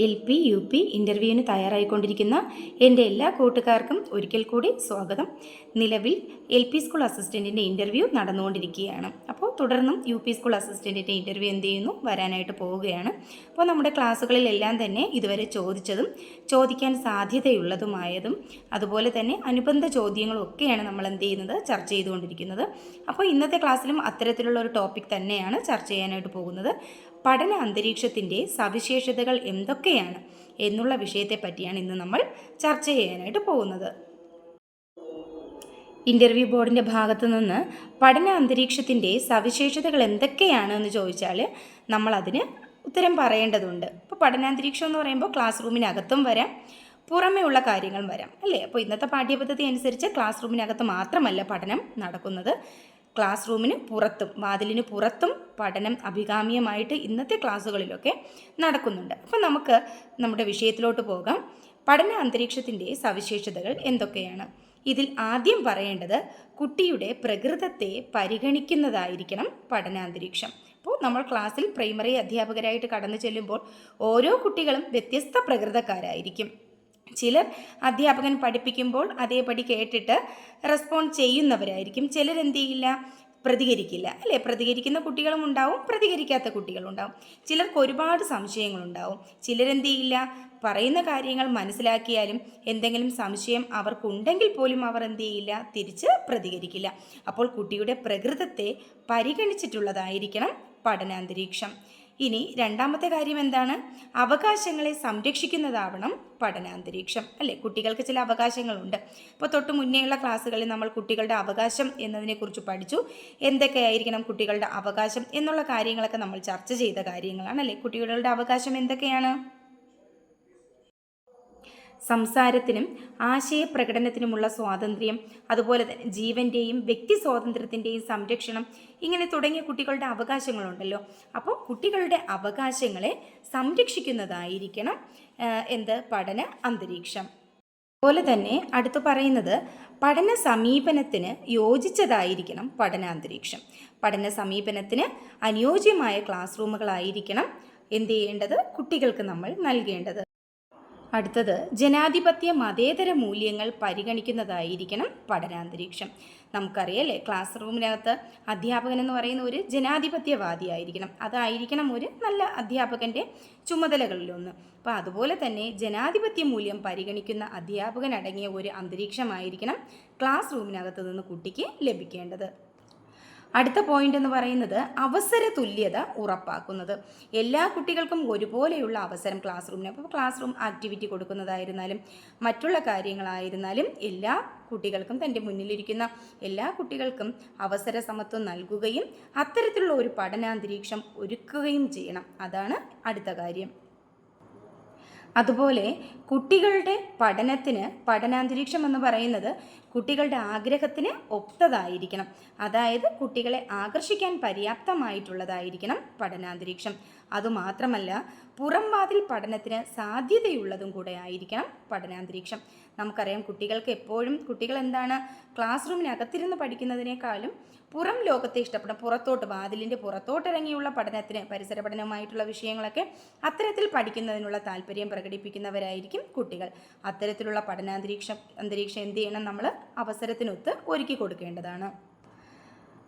LP, UP ഇൻ്റർവ്യൂവിന് തയ്യാറായിക്കൊണ്ടിരിക്കുന്ന എൻ്റെ എല്ലാ കൂട്ടുകാർക്കും ഒരിക്കൽ കൂടി സ്വാഗതം. നിലവിൽ LP സ്കൂൾ അസിസ്റ്റൻറ്റിൻ്റെ ഇൻ്റർവ്യൂ നടന്നുകൊണ്ടിരിക്കുകയാണ്. അപ്പോൾ തുടർന്നും UP സ്കൂൾ അസിസ്റ്റൻറ്റിൻ്റെ ഇൻ്റർവ്യൂ എന്ത് ചെയ്യുന്നു, വരാനായിട്ട് പോവുകയാണ്. അപ്പോൾ നമ്മുടെ ക്ലാസ്സുകളിലെല്ലാം തന്നെ ഇതുവരെ ചോദിച്ചതും ചോദിക്കാൻ സാധ്യതയുള്ളതുമായതും അതുപോലെ തന്നെ അനുബന്ധ ചോദ്യങ്ങളും ഒക്കെയാണ് നമ്മൾ എന്ത് ചെയ്യുന്നത്, ചർച്ച ചെയ്തുകൊണ്ടിരിക്കുന്നത്. അപ്പോൾ ഇന്നത്തെ ക്ലാസ്സിലും അത്തരത്തിലുള്ള ഒരു ടോപ്പിക് തന്നെയാണ് ചർച്ച ചെയ്യാനായിട്ട് പോകുന്നത്. പഠന അന്തരീക്ഷത്തിൻ്റെ സവിശേഷതകൾ എന്തൊക്കെയാണ് എന്നുള്ള വിഷയത്തെ പറ്റിയാണ് ഇന്ന് നമ്മൾ ചർച്ച ചെയ്യാനായിട്ട് പോകുന്നത്. ഇൻ്റർവ്യൂ ബോർഡിൻ്റെ ഭാഗത്തു നിന്ന് പഠന അന്തരീക്ഷത്തിൻ്റെ സവിശേഷതകൾ എന്തൊക്കെയാണ് എന്ന് ചോദിച്ചാൽ നമ്മളതിന് ഉത്തരം പറയേണ്ടതുണ്ട്. ഇപ്പോൾ പഠനാന്തരീക്ഷം എന്ന് പറയുമ്പോൾ ക്ലാസ് റൂമിനകത്തും വരാം, പുറമേ ഉള്ള കാര്യങ്ങൾ വരാം, അല്ലേ? അപ്പോൾ ഇന്നത്തെ പാഠ്യപദ്ധതി അനുസരിച്ച് ക്ലാസ് റൂമിനകത്ത് മാത്രമല്ല പഠനം നടക്കുന്നത്, ക്ലാസ് റൂമിന് പുറത്തും വാതിലിന് പുറത്തും പഠനം അഭികാമ്യമായിട്ട് ഇന്നത്തെ ക്ലാസ്സുകളിലൊക്കെ നടക്കുന്നുണ്ട്. അപ്പോൾ നമുക്ക് നമ്മുടെ വിഷയത്തിലോട്ട് പോകാം. പഠന അന്തരീക്ഷത്തിൻ്റെ സവിശേഷതകൾ എന്തൊക്കെയാണ്? ഇതിൽ ആദ്യം പറയേണ്ടത് കുട്ടിയുടെ പ്രകൃതത്തെ പരിഗണിക്കുന്നതായിരിക്കണം പഠനാന്തരീക്ഷം. അപ്പോൾ നമ്മൾ ക്ലാസ്സിൽ പ്രൈമറി അധ്യാപകരായിട്ട് കടന്നു ചെല്ലുമ്പോൾ ഓരോ കുട്ടികളും വ്യത്യസ്ത പ്രകൃതക്കാരായിരിക്കും. ചിലർ അധ്യാപകൻ പഠിപ്പിക്കുമ്പോൾ അതേപടി കേട്ടിട്ട് റെസ്പോണ്ട് ചെയ്യുന്നവരായിരിക്കും. ചിലരെന്ത് ചെയ്യില്ല, പ്രതികരിക്കില്ല, അല്ലേ? പ്രതികരിക്കുന്ന കുട്ടികളും ഉണ്ടാവും, പ്രതികരിക്കാത്ത കുട്ടികളുണ്ടാവും. ചിലർക്ക് ഒരുപാട് സംശയങ്ങളുണ്ടാവും. ചിലരെന്ത് ചെയ്യില്ല, പറയുന്ന കാര്യങ്ങൾ മനസ്സിലാക്കിയാലും എന്തെങ്കിലും സംശയം അവർക്കുണ്ടെങ്കിൽ പോലും അവർ എന്ത് ചെയ്യില്ല, തിരിച്ച് പ്രതികരിക്കില്ല. അപ്പോൾ കുട്ടിയുടെ പ്രകൃതത്തെ പരിഗണിച്ചിട്ടുള്ളതായിരിക്കണം പഠനാന്തരീക്ഷം. ഇനി രണ്ടാമത്തെ കാര്യം എന്താണ്? അവകാശങ്ങളെ സംരക്ഷിക്കുന്നതാവണം പഠനാന്തരീക്ഷം, അല്ലേ? കുട്ടികൾക്ക് ചില അവകാശങ്ങളുണ്ട്. അപ്പോൾ തൊട്ട് മുന്നേയുള്ള ക്ലാസ്സുകളിൽ നമ്മൾ കുട്ടികളുടെ അവകാശം എന്നതിനെക്കുറിച്ച് പഠിച്ചു. എന്തൊക്കെയായിരിക്കണം കുട്ടികളുടെ അവകാശം എന്നുള്ള കാര്യങ്ങളൊക്കെ നമ്മൾ ചർച്ച ചെയ്ത കാര്യങ്ങളാണ്, അല്ലേ? കുട്ടികളുടെ അവകാശം എന്തൊക്കെയാണ്? സംസാരത്തിനും ആശയപ്രകടനത്തിനുമുള്ള സ്വാതന്ത്ര്യം, അതുപോലെ തന്നെ ജീവൻ്റെയും വ്യക്തി സ്വാതന്ത്ര്യത്തിൻ്റെയും സംരക്ഷണം, ഇങ്ങനെ തുടങ്ങിയ കുട്ടികളുടെ അവകാശങ്ങളുണ്ടല്ലോ. അപ്പോൾ കുട്ടികളുടെ അവകാശങ്ങളെ സംരക്ഷിക്കുന്നതായിരിക്കണം പഠന അന്തരീക്ഷം. അതുപോലെ തന്നെ അടുത്ത് പറയുന്നത് പഠന സമീപനത്തിന് യോജിച്ചതായിരിക്കണം പഠനാന്തരീക്ഷം. പഠന സമീപനത്തിന് അനുയോജ്യമായ ക്ലാസ് റൂമുകളായിരിക്കണം എന്ത് ചെയ്യേണ്ടത്, കുട്ടികൾക്ക് നമ്മൾ നൽകേണ്ടത്. അടുത്തത് ജനാധിപത്യ മതേതര മൂല്യങ്ങൾ പരിഗണിക്കുന്നതായിരിക്കണം പഠനാന്തരീക്ഷം. നമുക്കറിയാലേ, ക്ലാസ് റൂമിനകത്ത് അധ്യാപകൻ എന്ന് പറയുന്ന ഒരു ജനാധിപത്യവാദിയായിരിക്കണം. അതായിരിക്കണം ഒരു നല്ല അധ്യാപകൻ്റെ ചുമതലകളിലൊന്ന്. അപ്പോൾ അതുപോലെ തന്നെ ജനാധിപത്യ മൂല്യം പരിഗണിക്കുന്ന അധ്യാപകനടങ്ങിയ ഒരു അന്തരീക്ഷമായിരിക്കണം ക്ലാസ് റൂമിനകത്ത് നിന്ന് കുട്ടിക്ക് ലഭിക്കേണ്ടത്. അടുത്ത പോയിന്റ് എന്ന് പറയുന്നത് അവസര തുല്യത ഉറപ്പാക്കുന്നത്. എല്ലാ കുട്ടികൾക്കും ഒരുപോലെയുള്ള അവസരം ക്ലാസ് റൂമിന്, അപ്പോൾ ക്ലാസ് റൂം ആക്ടിവിറ്റി കൊടുക്കുന്നതായിരുന്നാലും മറ്റുള്ള കാര്യങ്ങളായിരുന്നാലും എല്ലാ കുട്ടികൾക്കും, തൻ്റെ മുന്നിലിരിക്കുന്ന എല്ലാ കുട്ടികൾക്കും അവസര സമത്വം നൽകുകയും അത്തരത്തിലുള്ള ഒരു പഠനാന്തരീക്ഷം ഒരുക്കുകയും ചെയ്യണം. അതാണ് അടുത്ത കാര്യം. അതുപോലെ കുട്ടികളുടെ പഠനത്തിന് പഠനാന്തരീക്ഷം എന്ന് പറയുന്നത് കുട്ടികളുടെ ആഗ്രഹത്തിന് ഒത്തതായിരിക്കണം. അതായത് കുട്ടികളെ ആകർഷിക്കാൻ പര്യാപ്തമായിട്ടുള്ളതായിരിക്കണം പഠനാന്തരീക്ഷം. അതുമാത്രമല്ല പുറംവാതിൽ പഠനത്തിന് സാധ്യതയുള്ളതും കൂടെ ആയിരിക്കണം പഠനാന്തരീക്ഷം. നമുക്കറിയാം, കുട്ടികൾക്ക് എപ്പോഴും കുട്ടികൾ എന്താണ്, ക്ലാസ് റൂമിനകത്തിരുന്ന് പഠിക്കുന്നതിനേക്കാളും പുറം ലോകത്തെ ഇഷ്ടപ്പെടണം. പുറത്തോട്ട്, വാതിലിൻ്റെ പുറത്തോട്ടിറങ്ങിയുള്ള പഠനത്തിന്, പരിസര പഠനവുമായിട്ടുള്ള വിഷയങ്ങളൊക്കെ അത്തരത്തിൽ പഠിക്കുന്നതിനുള്ള താല്പര്യം പ്രകടിപ്പിക്കുന്നവരായിരിക്കും കുട്ടികൾ. അത്തരത്തിലുള്ള പഠനാന്തരീക്ഷം എന്ത് ചെയ്യണം, നമ്മൾ അവസരത്തിനൊത്ത് ഒരുക്കി കൊടുക്കേണ്ടതാണ്.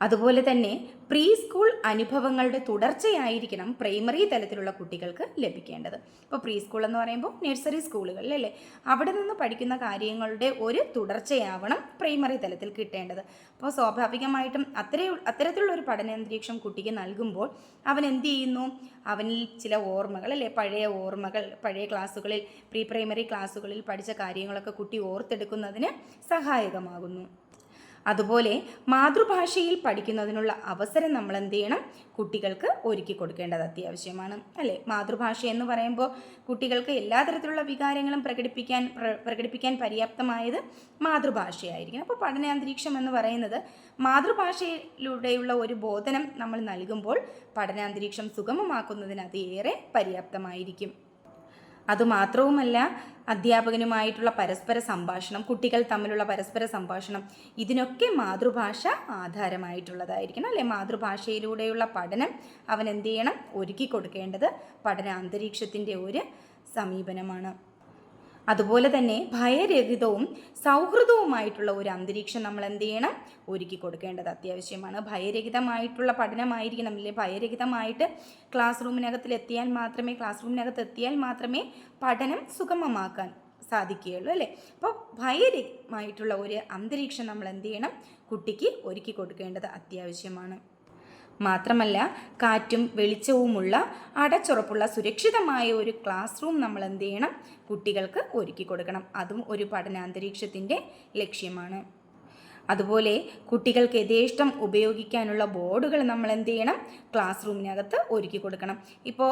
അതുപോലെ തന്നെ പ്രീ സ്കൂൾ അനുഭവങ്ങളുടെ തുടർച്ചയായിരിക്കണം പ്രൈമറി തലത്തിലുള്ള കുട്ടികൾക്ക് ലഭിക്കേണ്ടത്. ഇപ്പോൾ പ്രീ സ്കൂൾ എന്ന് പറയുമ്പോൾ നഴ്സറി സ്കൂളുകളിലല്ലേ, അവിടെ നിന്ന് പഠിക്കുന്ന കാര്യങ്ങളുടെ ഒരു തുടർച്ചയാവണം പ്രൈമറി തലത്തിൽ കിട്ടേണ്ടത്. അപ്പോൾ സ്വാഭാവികമായിട്ടും അത്തരത്തിലുള്ള ഒരു പഠനാന്തരീക്ഷം കുട്ടിക്ക് നൽകുമ്പോൾ അവൻ എന്ത് ചെയ്യുന്നു, അവനിൽ ചില ഓർമ്മകൾ, അല്ലേ, പഴയ ഓർമ്മകൾ, പഴയ ക്ലാസ്സുകളിൽ, പ്രീ പ്രൈമറി ക്ലാസ്സുകളിൽ പഠിച്ച കാര്യങ്ങളൊക്കെ കുട്ടി ഓർത്തെടുക്കുന്നതിന് സഹായകമാകുന്നു. അതുപോലെ മാതൃഭാഷയിൽ പഠിക്കുന്നതിനുള്ള അവസരം നമ്മൾ എന്ത് ചെയ്യണം, കുട്ടികൾക്ക് ഒരുക്കി കൊടുക്കേണ്ടത് അത്യാവശ്യമാണ്, അല്ലേ? മാതൃഭാഷ എന്ന് പറയുമ്പോൾ കുട്ടികൾക്ക് എല്ലാ തരത്തിലുള്ള വികാരങ്ങളും പ്രകടിപ്പിക്കാൻ പര്യാപ്തമായത് മാതൃഭാഷയായിരിക്കണം. അപ്പോൾ പഠനാന്തരീക്ഷം എന്ന് പറയുന്നത് മാതൃഭാഷയിലൂടെയുള്ള ഒരു ബോധനം നമ്മൾ നൽകുമ്പോൾ പഠനാന്തരീക്ഷം സുഗമമാക്കുന്നതിന് അത് ഏറെ പര്യാപ്തമായിരിക്കും. അതുമാത്രവുമല്ല, അധ്യാപകനുമായിട്ടുള്ള പരസ്പര സംഭാഷണം, കുട്ടികൾ തമ്മിലുള്ള പരസ്പര സംഭാഷണം, ഇതിനൊക്കെ മാതൃഭാഷ ആധാരമായിട്ടുള്ളതായിരിക്കണം, അല്ലേ? മാതൃഭാഷയിലൂടെയുള്ള പഠനം അവൻ എന്ത് ചെയ്യണം, ഒരുക്കി കൊടുക്കേണ്ടത് പഠന അന്തരീക്ഷത്തിൻ്റെ ഒരു സമീപനമാണ്. അതുപോലെ തന്നെ ഭയരഹിതവും സൗഹൃദവുമായിട്ടുള്ള ഒരു അന്തരീക്ഷം നമ്മൾ എന്ത് ചെയ്യണം? ഒരുക്കി കൊടുക്കേണ്ടത് അത്യാവശ്യമാണ്. ഭയരഹിതമായിട്ടുള്ള പഠനമായിരിക്കണം, അല്ലെങ്കിൽ ഭയരഹിതമായിട്ട് ക്ലാസ് റൂമിനകത്ത് എത്തിയാൽ മാത്രമേ പഠനം സുഗമമാക്കാൻ സാധിക്കുകയുള്ളൂ അല്ലേ. അപ്പോൾ ഭയരഹിതമായിട്ടുള്ള ഒരു അന്തരീക്ഷം നമ്മൾ എന്ത് ചെയ്യണം? കുട്ടിക്ക് ഒരുക്കി കൊടുക്കേണ്ടത് അത്യാവശ്യമാണ്. മാത്രമല്ല, കാറ്റും വെളിച്ചവുമുള്ള അടച്ചുറപ്പുള്ള സുരക്ഷിതമായ ഒരു ക്ലാസ് റൂം നമ്മൾ എന്ത് ചെയ്യണം? കുട്ടികൾക്ക് ഒരുക്കി കൊടുക്കണം. അതും ഒരു പഠനാന്തരീക്ഷത്തിൻ്റെ ലക്ഷ്യമാണ്. അതുപോലെ കുട്ടികൾക്ക് യഥേഷ്ടം ഉപയോഗിക്കാനുള്ള ബോർഡുകൾ നമ്മൾ എന്ത് ചെയ്യണം? ക്ലാസ് റൂമിനകത്ത് ഒരുക്കി കൊടുക്കണം. ഇപ്പോൾ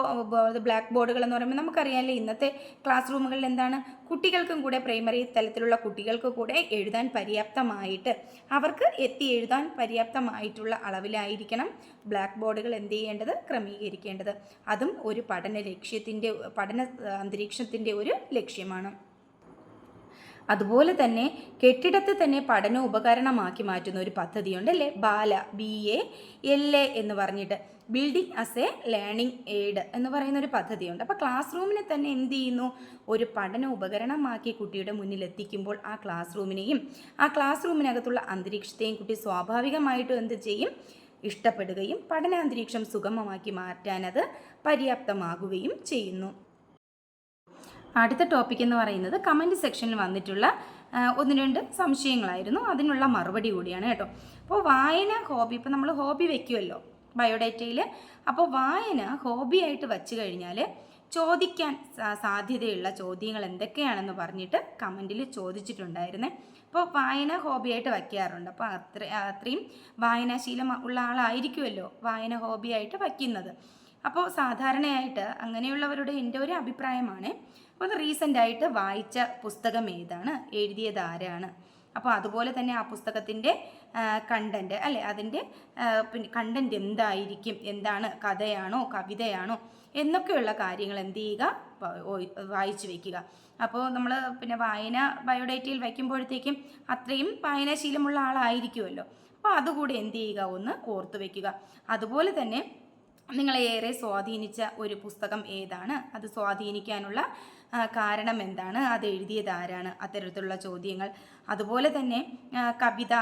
ബ്ലാക്ക് ബോർഡുകൾ എന്ന് പറയുമ്പോൾ നമുക്കറിയാമല്ലേ, ഇന്നത്തെ ക്ലാസ് റൂമുകളിൽ എന്താണ്, കുട്ടികൾക്കും കൂടെ പ്രൈമറി തലത്തിലുള്ള കുട്ടികൾക്ക് കൂടെ എഴുതാൻ പര്യാപ്തമായിട്ട്, അവർക്ക് എഴുതാൻ പര്യാപ്തമായിട്ടുള്ള അളവിലായിരിക്കണം ബ്ലാക്ക് ബോർഡുകൾ എന്ത് ചെയ്യേണ്ടത്? ക്രമീകരിക്കേണ്ടത്. അതും ഒരു പഠന അന്തരീക്ഷത്തിൻ്റെ ഒരു ലക്ഷ്യമാണ്. അതുപോലെ തന്നെ കെട്ടിടത്തെ തന്നെ പഠന ഉപകരണമാക്കി മാറ്റുന്ന ഒരു പദ്ധതിയുണ്ട് അല്ലേ, BALA എന്ന് പറഞ്ഞിട്ട്, building as A learning aid എന്ന് പറയുന്ന ഒരു പദ്ധതിയുണ്ട്. അപ്പോൾ ക്ലാസ് റൂമിനെ തന്നെ എന്ത് ചെയ്യുന്നു? ഒരു പഠന ഉപകരണമാക്കി കുട്ടിയുടെ മുന്നിൽ എത്തിക്കുമ്പോൾ ആ ക്ലാസ് റൂമിനെയും ആ ക്ലാസ് റൂമിനകത്തുള്ള അന്തരീക്ഷത്തെയും കുട്ടി സ്വാഭാവികമായിട്ടും എന്ത് ചെയ്യും? ഇഷ്ടപ്പെടുകയും പഠനാന്തരീക്ഷം സുഗമമാക്കി മാറ്റാനത് പര്യാപ്തമാകുകയും ചെയ്യുന്നു. അടുത്ത ടോപ്പിക് എന്ന് പറയുന്നത് കമൻറ്റ് സെക്ഷനിൽ വന്നിട്ടുള്ള 1-2 സംശയങ്ങളായിരുന്നു. അതിനുള്ള മറുപടി കൂടിയാണ് കേട്ടോ. അപ്പോൾ വായന ഹോബി, ഇപ്പോൾ നമ്മൾ ഹോബി വയ്ക്കുമല്ലോ ബയോഡേറ്റയിൽ. അപ്പോൾ വായന ഹോബിയായിട്ട് വച്ചു കഴിഞ്ഞാൽ ചോദിക്കാൻ സാധ്യതയുള്ള ചോദ്യങ്ങൾ എന്തൊക്കെയാണെന്ന് പറഞ്ഞിട്ട് കമൻറ്റിൽ ചോദിച്ചിട്ടുണ്ടായിരുന്നേ. അപ്പോൾ വായന ഹോബിയായിട്ട് വയ്ക്കാറുണ്ട്. അപ്പോൾ അത്രയും വായനാശീലം ഉള്ള ആളായിരിക്കുമല്ലോ വായന ഹോബിയായിട്ട് വയ്ക്കുന്നത്. അപ്പോൾ സാധാരണയായിട്ട് അങ്ങനെയുള്ളവരുടെ എൻ്റെ ഒരു അഭിപ്രായമാണ്, ഒന്ന് റീസെൻ്റായിട്ട് വായിച്ച പുസ്തകം ഏതാണ്, എഴുതിയത് ആരാണ്, അപ്പോൾ അതുപോലെ തന്നെ ആ പുസ്തകത്തിൻ്റെ കണ്ടൻറ്റ് അല്ലേ, അതിൻ്റെ പിന്നെ കണ്ടൻറ്റ് എന്തായിരിക്കും, എന്താണ്, കഥയാണോ കവിതയാണോ എന്നൊക്കെയുള്ള കാര്യങ്ങൾ എന്ത് ചെയ്യുക? വായിച്ചു വയ്ക്കുക. അപ്പോൾ നമ്മൾ പിന്നെ വായന ബയോഡേറ്റയിൽ വയ്ക്കുമ്പോഴത്തേക്കും അത്രയും വായനാശീലമുള്ള ആളായിരിക്കുമല്ലോ. അപ്പോൾ അതുകൂടി എന്ത് ചെയ്യുക? ഒന്ന് ഓർത്തു വയ്ക്കുക. അതുപോലെ തന്നെ നിങ്ങളെ ഏറെ സ്വാധീനിച്ച ഒരു പുസ്തകം ഏതാണ്, അത് സ്വാധീനിക്കാനുള്ള കാരണം എന്താണ്, അത് എഴുതിയത് ആരാണ്, അത്തരത്തിലുള്ള ചോദ്യങ്ങൾ. അതുപോലെ തന്നെ കഥ,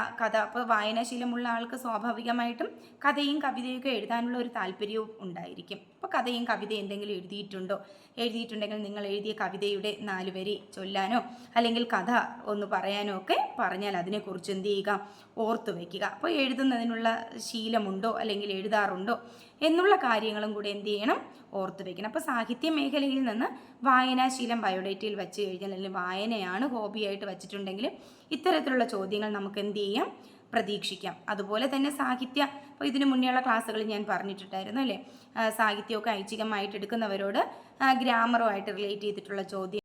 അപ്പോൾ വായനാശീലമുള്ള ആൾക്ക് സ്വാഭാവികമായിട്ടും കഥയും കവിതയൊക്കെ എഴുതാനുള്ള ഒരു താല്പര്യവും ഉണ്ടായിരിക്കും. അപ്പോൾ കഥയും കവിതയും എന്തെങ്കിലും എഴുതിയിട്ടുണ്ടെങ്കിൽ നിങ്ങൾ എഴുതിയ കവിതയുടെ 4 വരി ചൊല്ലാനോ അല്ലെങ്കിൽ കഥ ഒന്ന് പറയാനോ ഒക്കെ പറഞ്ഞാൽ അതിനെക്കുറിച്ച് എന്ത് ചെയ്യുക? ഓർത്തു വയ്ക്കുക. അപ്പോൾ എഴുതുന്നതിനുള്ള ശീലമുണ്ടോ അല്ലെങ്കിൽ എഴുതാറുണ്ടോ എന്നുള്ള കാര്യങ്ങളും കൂടെ എന്ത് ചെയ്യണം? ഓർത്തു വയ്ക്കണം. അപ്പോൾ സാഹിത്യ മേഖലയിൽ നിന്ന് വായനാശീലം ബയോഡേറ്റയിൽ വെച്ച് കഴിഞ്ഞാൽ, അല്ലെങ്കിൽ വായനയാണ് ഹോബിയായിട്ട് വെച്ചിട്ടുണ്ടെങ്കിൽ ഇത്തരത്തിലുള്ള ചോദ്യങ്ങൾ നമുക്ക് എന്ത് ചെയ്യാം? പ്രതീക്ഷിക്കാം. അതുപോലെ തന്നെ ഇപ്പോൾ ഇതിനു മുന്നേയുള്ള ക്ലാസ്സുകളിൽ ഞാൻ പറഞ്ഞിട്ടുണ്ടായിരുന്നു അല്ലേ, സാഹിത്യമൊക്കെ ഐച്ഛികമായിട്ട് എടുക്കുന്നവരോട് ഗ്രാമറുമായിട്ട് റിലേറ്റ് ചെയ്തിട്ടുള്ള ചോദ്യം,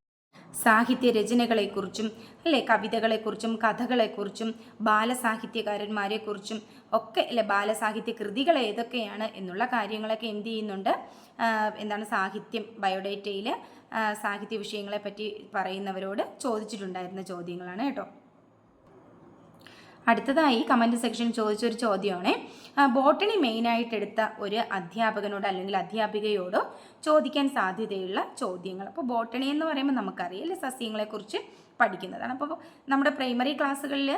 സാഹിത്യ രചനകളെക്കുറിച്ചും അല്ലേ, കവിതകളെക്കുറിച്ചും കഥകളെക്കുറിച്ചും ബാലസാഹിത്യകാരന്മാരെക്കുറിച്ചും ഒക്കെ അല്ലെ, ബാലസാഹിത്യ കൃതികൾ ഏതൊക്കെയാണ് എന്നുള്ള കാര്യങ്ങളൊക്കെ എന്ത് ചെയ്യുന്നുണ്ട്? സാഹിത്യം ബയോഡേറ്റയിൽ സാഹിത്യ വിഷയങ്ങളെപ്പറ്റി പറയുന്നവരോട് ചോദിച്ചിട്ടുണ്ടായിരുന്ന ചോദ്യങ്ങളാണ് കേട്ടോ. അടുത്തതായി കമൻറ്റ് സെക്ഷൻ ചോദിച്ചൊരു ചോദ്യമാണ്, ബോട്ടണി മെയിനായിട്ട് എടുത്ത ഒരു അധ്യാപകനോട് അല്ലെങ്കിൽ അധ്യാപികയോടോ ചോദിക്കാൻ സാധ്യതയുള്ള ചോദ്യങ്ങൾ. അപ്പോൾ ബോട്ടണി എന്ന് പറയുമ്പോൾ നമുക്കറിയാം സസ്യങ്ങളെക്കുറിച്ച് പഠിക്കുന്നതാണ്. അപ്പോൾ നമ്മുടെ പ്രൈമറി ക്ലാസ്സുകളിൽ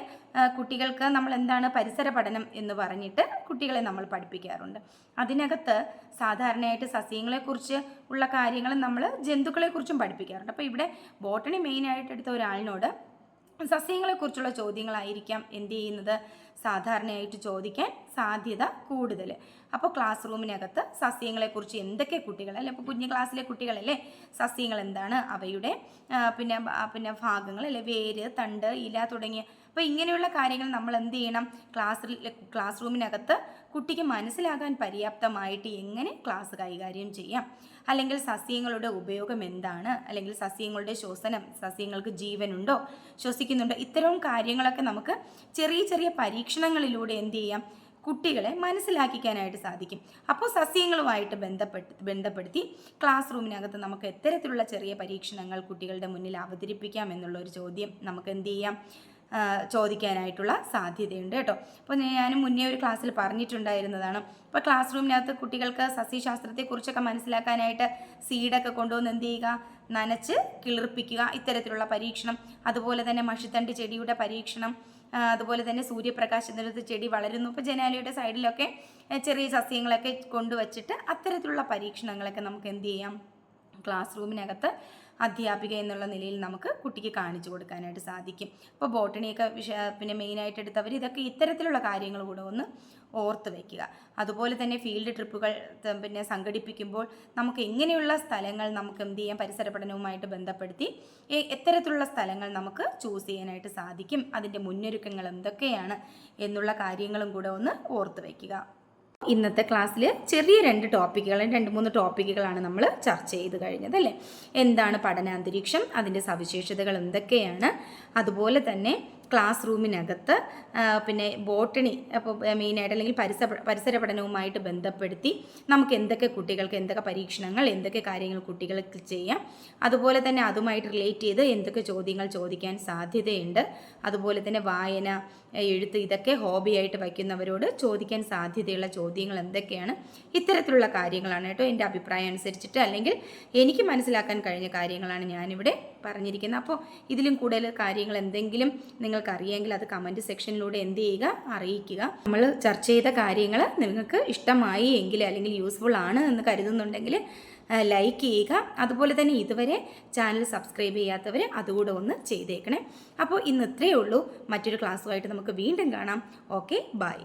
കുട്ടികൾക്ക് നമ്മൾ എന്താണ് പരിസര പഠനം എന്ന് പറഞ്ഞിട്ട് കുട്ടികളെ നമ്മൾ പഠിപ്പിക്കാറുണ്ട്. അതിനകത്ത് സാധാരണയായിട്ട് സസ്യങ്ങളെക്കുറിച്ച് ഉള്ള കാര്യങ്ങൾ നമ്മൾ ജന്തുക്കളെക്കുറിച്ചും പഠിപ്പിക്കാറുണ്ട്. അപ്പോൾ ഇവിടെ ബോട്ടണി മെയിനായിട്ട് എടുത്ത ഒരാളിനോട് സസ്യങ്ങളെക്കുറിച്ചുള്ള ചോദ്യങ്ങളായിരിക്കാം എന്ത് ചെയ്യുന്നത്? സാധാരണയായിട്ട് ചോദിക്കാൻ സാധ്യത കൂടുതൽ. അപ്പോൾ ക്ലാസ് റൂമിനകത്ത് സസ്യങ്ങളെക്കുറിച്ച് എന്തൊക്കെ കുട്ടികൾ അല്ലെ, ഇപ്പോൾ കുഞ്ഞു ക്ലാസ്സിലെ കുട്ടികളല്ലേ, സസ്യങ്ങൾ എന്താണ്, അവയുടെ പിന്നെ ഭാഗങ്ങൾ അല്ലെ, വേര്, തണ്ട്, ഇല തുടങ്ങിയ, അപ്പോൾ ഇങ്ങനെയുള്ള കാര്യങ്ങൾ നമ്മൾ എന്ത് ചെയ്യണം? ക്ലാസ് റൂമിനകത്ത് കുട്ടിക്ക് മനസ്സിലാകാൻ പര്യാപ്തമായിട്ട് എങ്ങനെ ക്ലാസ് കൈകാര്യം ചെയ്യാം, അല്ലെങ്കിൽ സസ്യങ്ങളുടെ ഉപയോഗം എന്താണ്, അല്ലെങ്കിൽ സസ്യങ്ങളുടെ ശ്വസനം, സസ്യങ്ങൾക്ക് ജീവനുണ്ടോ, ശ്വസിക്കുന്നുണ്ടോ, ഇത്തരം കാര്യങ്ങളൊക്കെ നമുക്ക് ചെറിയ ചെറിയ പരീക്ഷണങ്ങളിലൂടെ എന്ത് ചെയ്യാം? കുട്ടികളെ മനസ്സിലാക്കിക്കാനായിട്ട് സാധിക്കും. അപ്പോൾ സസ്യങ്ങളുമായിട്ട് ബന്ധപ്പെടുത്തി ക്ലാസ് റൂമിനകത്ത് നമുക്ക് എത്തരത്തിലുള്ള ചെറിയ പരീക്ഷണങ്ങൾ കുട്ടികളുടെ മുന്നിൽ അവതരിപ്പിക്കാം എന്നുള്ള ഒരു ചോദ്യം നമുക്ക് എന്ത് ചെയ്യാം? ചോദിക്കാനായിട്ടുള്ള സാധ്യതയുണ്ട് കേട്ടോ. അപ്പോൾ ഞാൻ മുന്നേ ഒരു ക്ലാസ്സിൽ പറഞ്ഞിട്ടുണ്ടായിരുന്നതാണ്. ഇപ്പോൾ ക്ലാസ് റൂമിനകത്ത് കുട്ടികൾക്ക് സസ്യശാസ്ത്രത്തെക്കുറിച്ചൊക്കെ മനസ്സിലാക്കാനായിട്ട് സീഡൊക്കെ കൊണ്ടുവന്ന് എന്ത് ചെയ്യുക, നനച്ച് കിളിർപ്പിക്കുക, ഇത്തരത്തിലുള്ള പരീക്ഷണം. അതുപോലെ തന്നെ മഷിത്തണ്ട് ചെടിയുടെ പരീക്ഷണം, അതുപോലെ തന്നെ സൂര്യപ്രകാശത്തിനകത്ത് ചെടി വളരുന്നു. ഇപ്പോൾ ജനാലയുടെ സൈഡിലൊക്കെ ചെറിയ സസ്യങ്ങളൊക്കെ കൊണ്ടുവച്ചിട്ട് അത്തരത്തിലുള്ള പരീക്ഷണങ്ങളൊക്കെ നമുക്ക് എന്ത് ചെയ്യാം, ക്ലാസ് റൂമിനകത്ത് അധ്യാപിക എന്നുള്ള നിലയിൽ നമുക്ക് കുട്ടിക്ക് കാണിച്ചു കൊടുക്കാനായിട്ട് സാധിക്കും. ഇപ്പോൾ ബോട്ടണിയൊക്കെ പിന്നെ മെയിനായിട്ട് എടുത്തവർ ഇതൊക്കെ ഇത്തരത്തിലുള്ള കാര്യങ്ങൾ കൂടെ ഒന്ന് ഓർത്ത് വയ്ക്കുക. അതുപോലെ തന്നെ ഫീൽഡ് ട്രിപ്പുകൾ പിന്നെ സംഘടിപ്പിക്കുമ്പോൾ നമുക്ക് എങ്ങനെയുള്ള സ്ഥലങ്ങൾ നമുക്ക് എന്ത് ചെയ്യാം, പരിസര പഠനവുമായിട്ട് ബന്ധപ്പെടുത്തി എത്തരത്തിലുള്ള സ്ഥലങ്ങൾ നമുക്ക് ചൂസ് ചെയ്യാനായിട്ട് സാധിക്കും, അതിൻ്റെ മുന്നൊരുക്കങ്ങൾ എന്തൊക്കെയാണ് എന്നുള്ള കാര്യങ്ങളും കൂടെ ഒന്ന് ഓർത്ത് വയ്ക്കുക. ഇന്നത്തെ ക്ലാസ്സിൽ ചെറിയ 2-3 ടോപ്പിക്കുകളാണ് നമ്മൾ ചർച്ച ചെയ്ത് കഴിഞ്ഞത് അല്ലേ. എന്താണ് പഠനാന്തരീക്ഷം, അതിൻ്റെ സവിശേഷതകൾ എന്തൊക്കെയാണ്, അതുപോലെ തന്നെ ക്ലാസ് റൂമിനകത്ത് പിന്നെ ബോട്ടണി അപ്പോൾ മെയിനായിട്ട് അല്ലെങ്കിൽ പരിസര പഠനവുമായിട്ട് ബന്ധപ്പെടുത്തി നമുക്ക് കുട്ടികൾക്ക് എന്തൊക്കെ പരീക്ഷണങ്ങൾ, എന്തൊക്കെ കാര്യങ്ങൾ കുട്ടികൾക്ക് ചെയ്യാം, അതുപോലെ തന്നെ അതുമായിട്ട് റിലേറ്റ് ചെയ്ത് എന്തൊക്കെ ചോദ്യങ്ങൾ ചോദിക്കാൻ സാധ്യതയുണ്ട്, അതുപോലെ തന്നെ വായന, എഴുത്ത് ഇതൊക്കെ ഹോബിയായിട്ട് വയ്ക്കുന്നവരോട് ചോദിക്കാൻ സാധ്യതയുള്ള ചോദ്യങ്ങൾ എന്തൊക്കെയാണ്, ഇത്തരത്തിലുള്ള കാര്യങ്ങളാണ് കേട്ടോ എൻ്റെ അഭിപ്രായം അനുസരിച്ചിട്ട്, അല്ലെങ്കിൽ എനിക്ക് മനസ്സിലാക്കാൻ കഴിഞ്ഞ കാര്യങ്ങളാണ് ഞാനിവിടെ പറഞ്ഞിരിക്കുന്നത്. അപ്പോൾ ഇതിലും കൂടുതൽ കാര്യങ്ങൾ എന്തെങ്കിലും നിങ്ങൾക്ക് അറിയാമെങ്കിൽ അത് കമൻറ്റ് സെക്ഷനിലൂടെ എന്ത് ചെയ്യുക, അറിയിക്കുക. നമ്മൾ ചർച്ച ചെയ്ത കാര്യങ്ങൾ നിങ്ങൾക്ക് ഇഷ്ടമായി എങ്കിൽ അല്ലെങ്കിൽ യൂസ്ഫുൾ ആണ് എന്ന് കരുതുന്നുണ്ടെങ്കിൽ ലൈക്ക് ചെയ്യുക. അതുപോലെ തന്നെ ഇതുവരെ ചാനൽ സബ്സ്ക്രൈബ് ചെയ്യാത്തവർ അതുകൂടെ ഒന്ന് ചെയ്തേക്കണേ. അപ്പോൾ ഇന്ന് ഇത്രയേ ഉള്ളൂ. മറ്റൊരു ക്ലാസ്സുമായിട്ട് നമുക്ക് വീണ്ടും കാണാം. Okay, by.